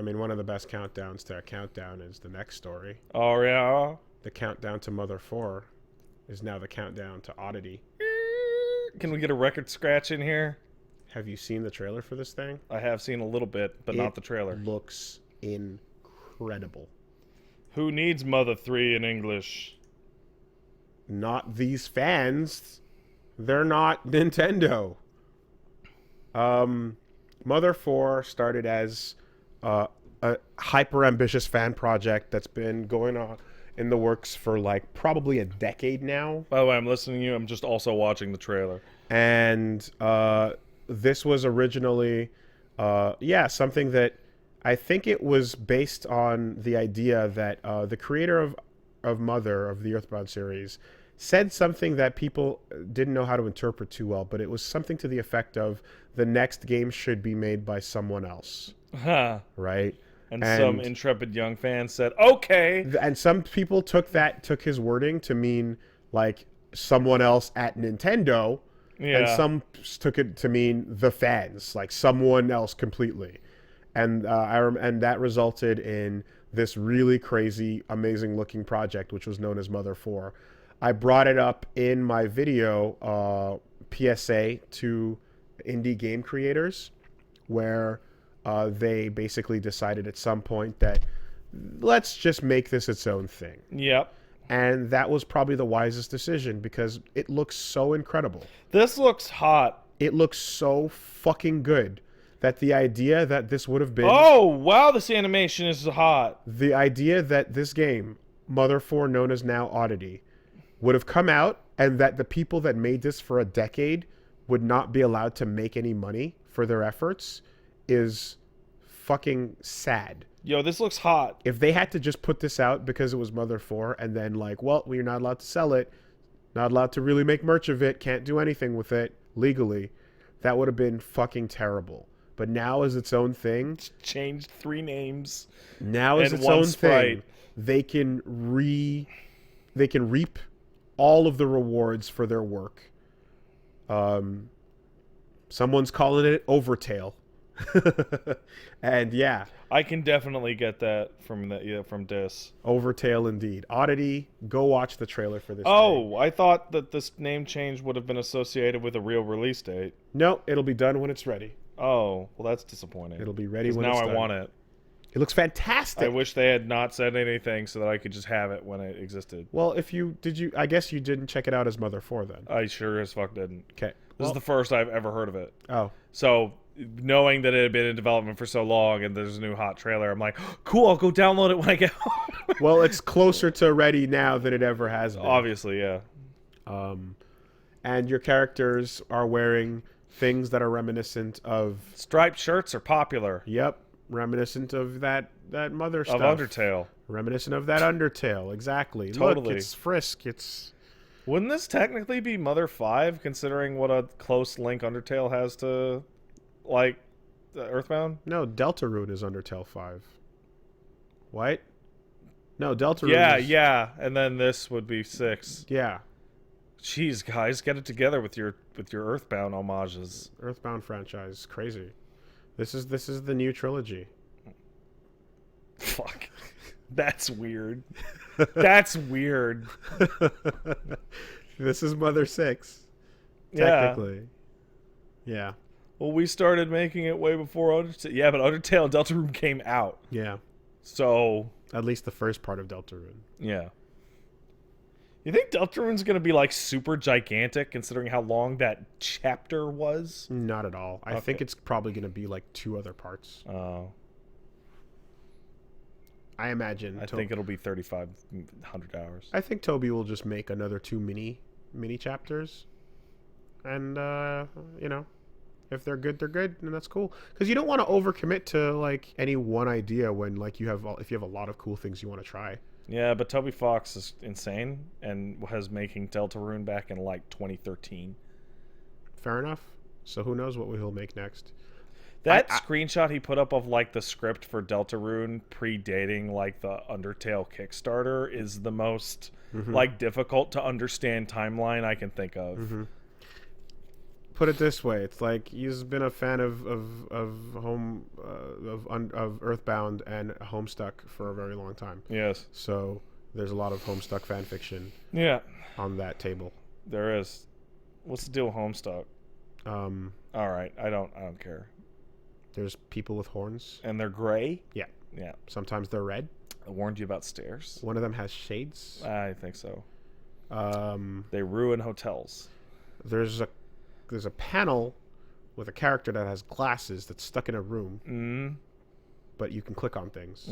I mean, one of the best countdowns to a countdown is the next story. Oh, yeah? The countdown to Mother 4 is now the countdown to Oddity. Can we get a record scratch in here? Have you seen the trailer for this thing? I have seen a little bit, but not the trailer. It looks incredible. Who needs Mother 3 in English? Not these fans. They're not Nintendo. Mother 4 started as a hyper-ambitious fan project that's been going on in the works for like probably a decade now. By the way, I'm listening to you. I'm just also watching the trailer. And this was originally, something that I think it was based on the idea that the creator of Mother, of the Earthbound series, said something that people didn't know how to interpret too well, but it was something to the effect of the next game should be made by someone else. Huh. Right? And some intrepid young fan said, okay. And some people took his wording to mean like someone else at Nintendo. Yeah. And some took it to mean the fans, like someone else completely. And and that resulted in this really crazy, amazing looking project, which was known as Mother 4. I brought it up in my video PSA to indie game creators, where they basically decided at some point that let's just make this its own thing. Yep. And that was probably the wisest decision because it looks so incredible. This looks hot. It looks so fucking good that the idea that this would have been... Oh, wow, this animation is hot. The idea that this game, Mother 4, known as now Oddity, would have come out and that the people that made this for a decade would not be allowed to make any money for their efforts is fucking sad. Yo, this looks hot. If they had to just put this out because it was Mother 4 and then like, well, we're not allowed to sell it, not allowed to really make merch of it, can't do anything with it legally, that would have been fucking terrible. But now as its own thing, it's changed 3 names. Now as its own thing, they can reap all of the rewards for their work. Someone's calling it Overtale. And yeah, I can definitely get that from Dis. Overtale indeed. Oddity, go watch the trailer for this. Oh, I thought that this name change would have been associated with a real release date. No, it'll be done when it's ready. Oh, well, that's disappointing. It'll be ready when it's done. Now I want it. It looks fantastic. I wish they had not said anything so that I could just have it when it existed. Well, I guess you didn't check it out as Mother 4 then. I sure as fuck didn't. Okay. This is the first I've ever heard of it. Oh. So, knowing that it had been in development for so long and there's a new hot trailer, I'm like, cool, I'll go download it when I get home. Well, it's closer to ready now than it ever has been. Obviously, yeah. And your characters are wearing things that are reminiscent of... Striped shirts are popular. Yep. Reminiscent of that Mother stuff. Of Undertale. Reminiscent of that Undertale, exactly. Totally. Look, it's Frisk, it's... Wouldn't this technically be Mother 5, considering what a close link Undertale has to, like, Earthbound? No, Deltarune is Undertale 5. What? No, Deltarune is... Yeah, and then this would be 6. Yeah. Jeez, guys, get it together with your Earthbound homages. Earthbound franchise, crazy. This is the new trilogy. Fuck. That's weird. That's weird. This is Mother 6. Technically. Yeah. Well, we started making it way before Undertale. Yeah, but Undertale and Deltarune came out. Yeah. So... At least the first part of Deltarune. Yeah. You think Deltarune's going to be, like, super gigantic, considering how long that chapter was? Not at all. I think it's probably going to be, like, 2 other parts. Oh. I imagine. I think it'll be 3,500 hours. I think Toby will just make another 2 mini chapters. And, you know, if they're good, and that's cool. Because you don't want to overcommit to, like, any one idea when, like, if you have a lot of cool things you want to try. Yeah, but Toby Fox is insane and was making Deltarune back in, like, 2013. Fair enough. So who knows what he'll make next. That screenshot he put up of, like, the script for Deltarune predating, like, the Undertale Kickstarter is the most, like, difficult to understand timeline I can think of. put it this way: it's like he's been a fan of Earthbound and Homestuck for a very long time. Yes. So there's a lot of Homestuck fan fiction. Yeah. On that table. There is. What's the deal with Homestuck? All right, I don't care. There's people with horns. And they're gray? Yeah. Yeah. Sometimes they're red. I warned you about stairs. One of them has shades. I think so. They ruin hotels. There's a panel with a character that has glasses that's stuck in a room. But you can click on things.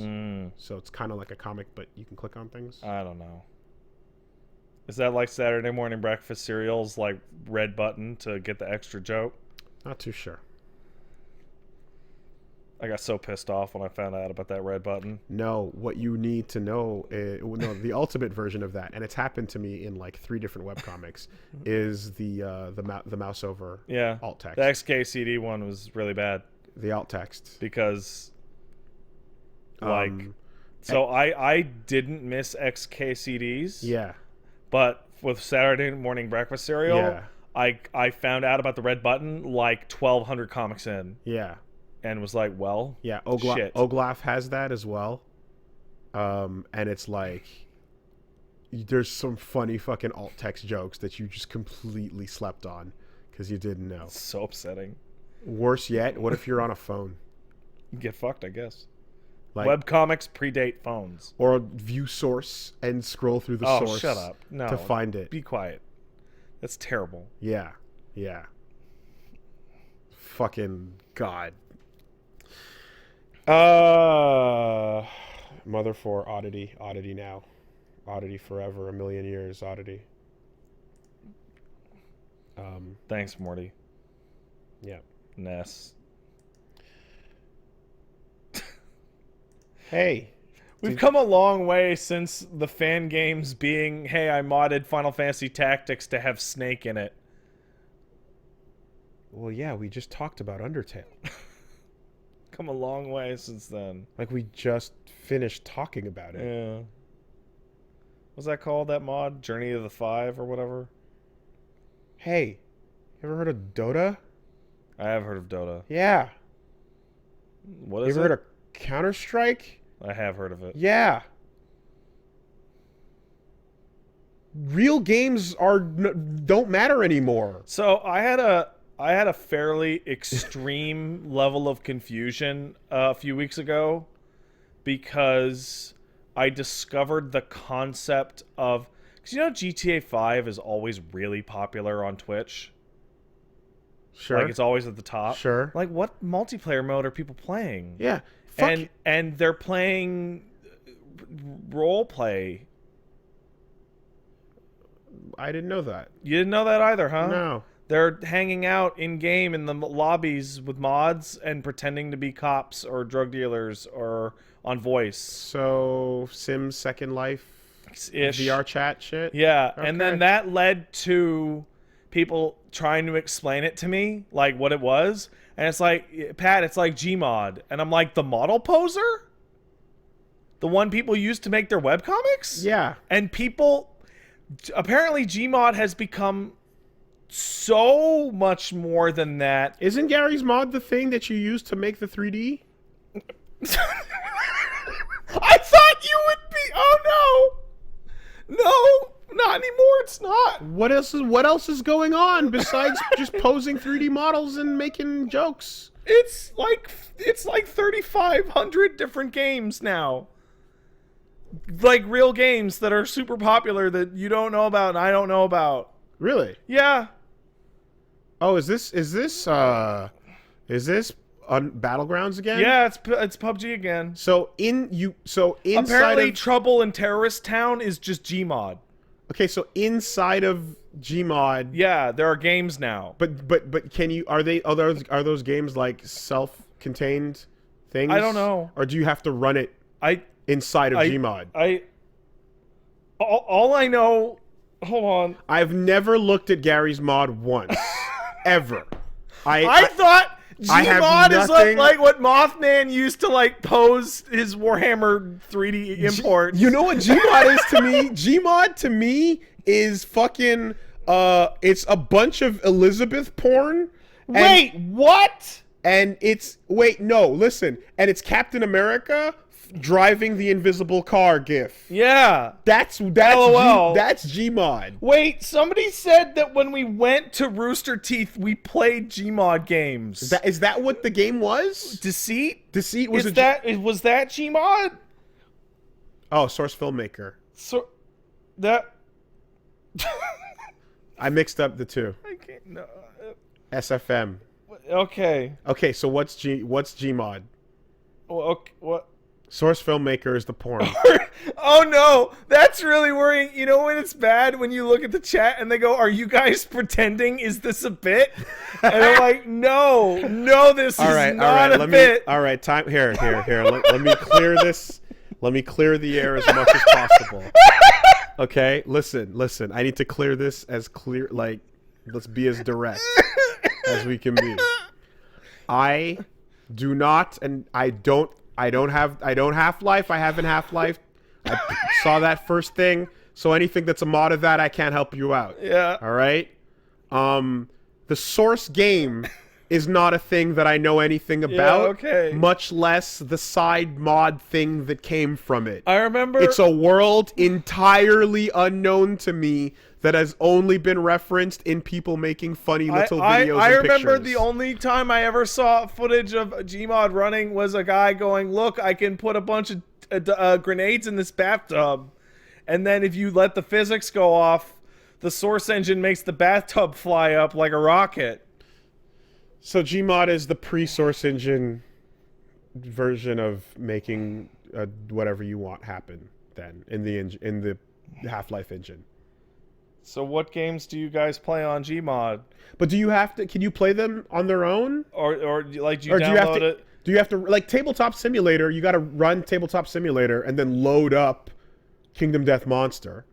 So it's kind of like a comic, but you can click on things. I don't know. Is that like Saturday morning breakfast cereals, like red button to get the extra joke? Not too sure. I got so pissed off when I found out about that red button. No, what you need to know, the ultimate version of that, and it's happened to me in like 3 different webcomics, is the mouse over alt text. The XKCD one was really bad. The alt text. Because, like, I didn't miss XKCDs. Yeah. But with Saturday morning breakfast cereal, I found out about the red button like 1,200 comics in. Yeah. And was like, well, yeah, shit. Oglaf has that as well. And it's like, there's some funny fucking alt text jokes that you just completely slept on because you didn't know. It's so upsetting. Worse yet, what if you're on a phone? Get fucked, I guess. Like, webcomics predate phones. Or view source and scroll through the source. Shut up. No, to find it. Be quiet. That's terrible. Yeah. Yeah. Fucking God. Mother 4, Oddity. Oddity now. Oddity forever. A million years. Oddity. Thanks, Morty. Yeah. Ness. Hey. We've come a long way since the fan games being, hey, I modded Final Fantasy Tactics to have Snake in it. Well, yeah, we just talked about Undertale. Come a long way since then. Like, we just finished talking about it. Yeah. What's that called, that mod? Journey of the Five or whatever? Hey, you ever heard of Dota? I have heard of Dota. Yeah. What is it? You ever heard of Counter-Strike? I have heard of it. Yeah. Real games don't matter anymore. So I had a fairly extreme level of confusion a few weeks ago because I discovered the concept of, because you know GTA 5 is always really popular on Twitch. Sure. Like it's always at the top. Sure. Like what multiplayer mode are people playing? Yeah. And they're playing role play. I didn't know that. You didn't know that either, huh? No. They're hanging out in-game in the lobbies with mods and pretending to be cops or drug dealers or on voice. So, Sims Second Life-ish. VR chat shit? Yeah, okay. And then that led to people trying to explain it to me, like what it was. And it's like, Pat, it's like GMod. And I'm like, the model poser? The one people use to make their webcomics? Yeah. And people... Apparently GMod has become so much more than that. Isn't Gary's Mod the thing that you use to make the 3D? I thought you would be... Oh, no. No, not anymore. It's not. What else is going on besides just posing 3D models and making jokes? It's like 3,500 different games now. Like real games that are super popular that you don't know about and I don't know about. Really? Yeah. Oh, is this on Battlegrounds again? Yeah, it's PUBG again. So inside apparently of Trouble in Terrorist Town is just Gmod. Okay, so inside of Gmod, yeah, there are games now. But can you are those games like self-contained things? I don't know. Or do you have to run it inside of Gmod? All I know. Hold on. I've never looked at Gary's Mod once, ever. I thought Gmod is like what Mothman used to like pose his Warhammer 3D import. You know what Gmod is to me? Gmod to me is fucking It's a bunch of Elizabeth porn. Wait, what? And it's listen. And it's Captain America driving the invisible car gif. Yeah. That's LOL. That's Gmod. Wait, somebody said that when we went to Rooster Teeth, we played Gmod games. Is that what the game was? Deceit? Deceit was was that Gmod? Oh, Source Filmmaker. So that I mixed up the two. I can't. No. SFM. Okay. Okay, so what's Gmod? Well, okay, what? Source Filmmaker is the porn. Oh no, that's really worrying. You know when it's bad when you look at the chat and they go, "Are you guys pretending? Is this a bit?" And I'm like, "No, this is not a bit." All right, time here. Let me clear this. Let me clear the air as much as possible. Okay, listen. I need to clear this as clear. Like, let's be as direct as we can be. I do not, and I don't Half-Life. I haven't Half-Life. I saw that first thing. So anything that's a mod of that, I can't help you out. Yeah. All right. The source game is not a thing that I know anything about. Yeah, okay. Much less the side mod thing that came from it. I remember It's a world entirely unknown to me that has only been referenced in people making funny little videos I and remember pictures. the only time I ever saw footage of Gmod running was a guy going, "Look, I can put a bunch of grenades in this bathtub, and then if you let the physics go off, the source engine makes the bathtub fly up like a rocket." So Gmod is the pre-source engine version of making whatever you want happen then in the Half-Life engine. So what games do you guys play on Gmod? But can you play them on their own? Or like, do you download it? Do you have to, like Tabletop Simulator, you got to run Tabletop Simulator and then load up Kingdom Death Monster.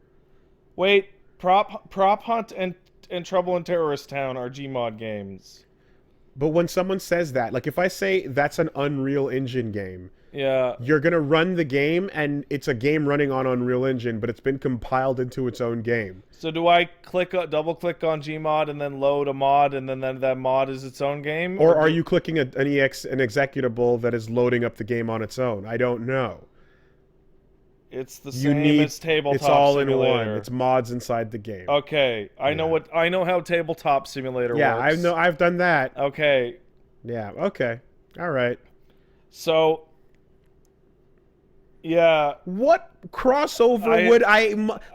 Wait, Prop Hunt and Trouble in Terrorist Town are Gmod games. But when someone says that, like if I say that's an Unreal Engine game, yeah, you're going to run the game and it's a game running on Unreal Engine, but it's been compiled into its own game. So do I double click on Gmod and then load a mod and then that mod is its own game? Or are you clicking an executable that is loading up the game on its own? I don't know. It's the same as Tabletop It's all Simulator. in one. It's mods inside the game. Okay, I know how Tabletop Simulator works. Yeah, I've done that. Okay. Yeah, okay. All right. So yeah, what crossover would I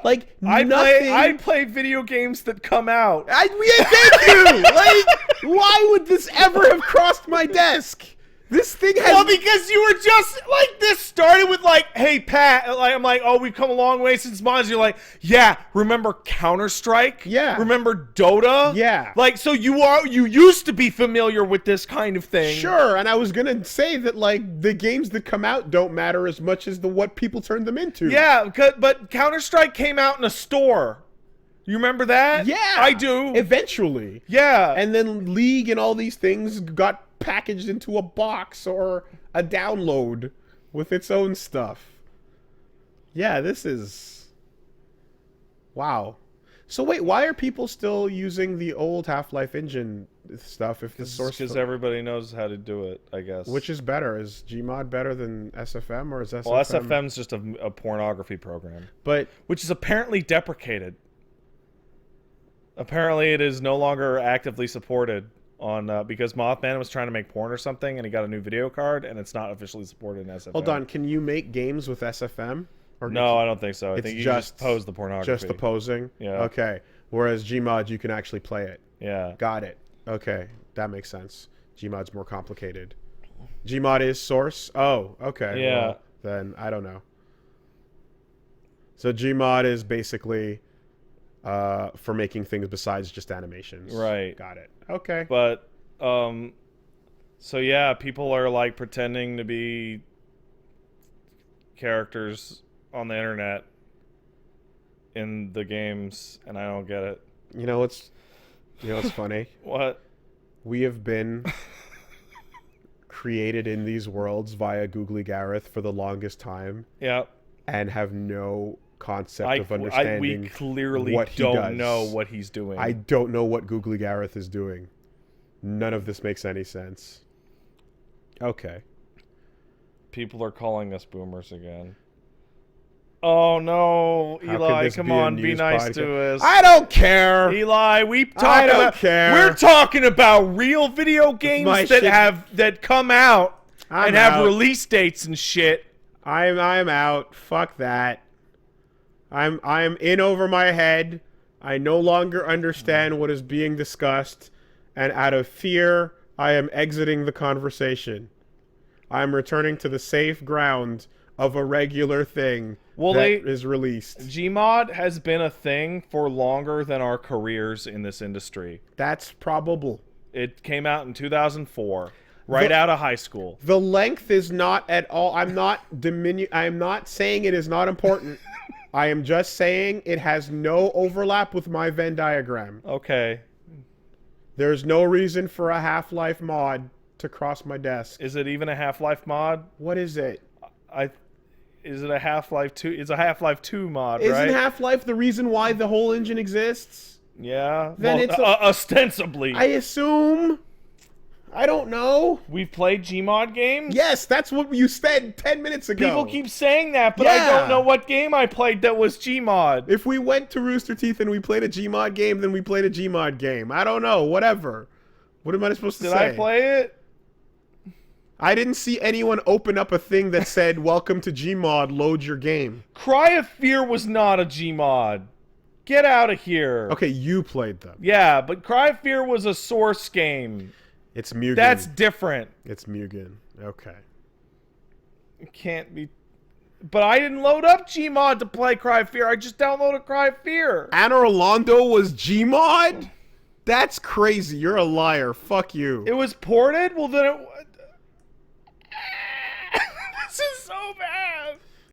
like? Nothing. I play video games that come out. Thank you. Like, why would this ever have crossed my desk? This thing has... Well, because you were just, like, this started with, like, "Hey, Pat," like, I'm like, "Oh, we've come a long way since mods." You're like, "Yeah, remember Counter-Strike? Yeah. Remember Dota?" Yeah. Like, so you used to be familiar with this kind of thing. Sure, and I was gonna say that, like, the games that come out don't matter as much as what people turn them into. Yeah, but Counter-Strike came out in a store. You remember that? Yeah. I do. Eventually. Yeah. And then League and all these things got packaged into a box or a download with its own stuff. Yeah, this is... Wow. So wait, why are people still using the old Half-Life engine stuff if the source... Because everybody knows how to do it, I guess. Which is better? Is Gmod better than SFM, or is SFM... Well, SFM's just a pornography program. But... Which is apparently deprecated. Apparently it is no longer actively supported on because Mothman was trying to make porn or something and he got a new video card and it's not officially supported in SFM. Hold on, can you make games with SFM? Or no, I don't think so. I think you just pose the pornography. Just the posing? Yeah. Okay. Whereas Gmod, you can actually play it. Yeah. Got it. Okay. That makes sense. Gmod's more complicated. Gmod is source? Oh, okay. Yeah. Well, then I don't know. So Gmod is basically for making things besides just animations. Right. Got it. Okay. But so yeah, people are like pretending to be characters on the internet in the games, and I don't get it. You know what's funny? What? We have been created in these worlds via Googly Gareth for the longest time. Yeah. And have no concept of understanding we clearly what he don't does. know what he's doing. I don't know what Googly Gareth is doing. None of this makes any sense. Okay. People are calling us boomers again. Oh no, Eli, come on, be nice to us. I don't care. Eli, I don't care. We're talking about real video games that come out and have release dates and shit. I'm out. Fuck that. I'm in over my head. I no longer understand what is being discussed, and out of fear, I am exiting the conversation. I am returning to the safe ground of a regular thing that is released. GMod has been a thing for longer than our careers in this industry. That's probable. It came out in 2004, right out of high school. The length is not at all. I'm not saying it is not important. I am just saying it has no overlap with my Venn diagram. Okay. There's no reason for a Half-Life mod to cross my desk. Is it even a Half-Life mod? What is it? Is it a Half-Life 2? It's a Half-Life 2 mod, right? Isn't Half-Life the reason why the whole engine exists? Yeah. Then well, it's ostensibly. I assume. I don't know. We've played GMod games? Yes, that's what you said 10 minutes ago. People keep saying that, but I don't know what game I played that was GMod. If we went to Rooster Teeth and we played a GMod game, then we played a GMod game. I don't know. Whatever. What am I supposed to say? Did I play it? I didn't see anyone open up a thing that said, welcome to GMod, load your game. Cry of Fear was not a GMod. Get out of here. Okay, you played them. Yeah, but Cry of Fear was a source game. It's Mugen. That's different. It's Mugen. Okay. It can't be. But I didn't load up GMod to play Cry of Fear. I just downloaded Cry of Fear. Anna Rolando was GMod? That's crazy. You're a liar. Fuck you. It was ported? Well, then it... This is so bad.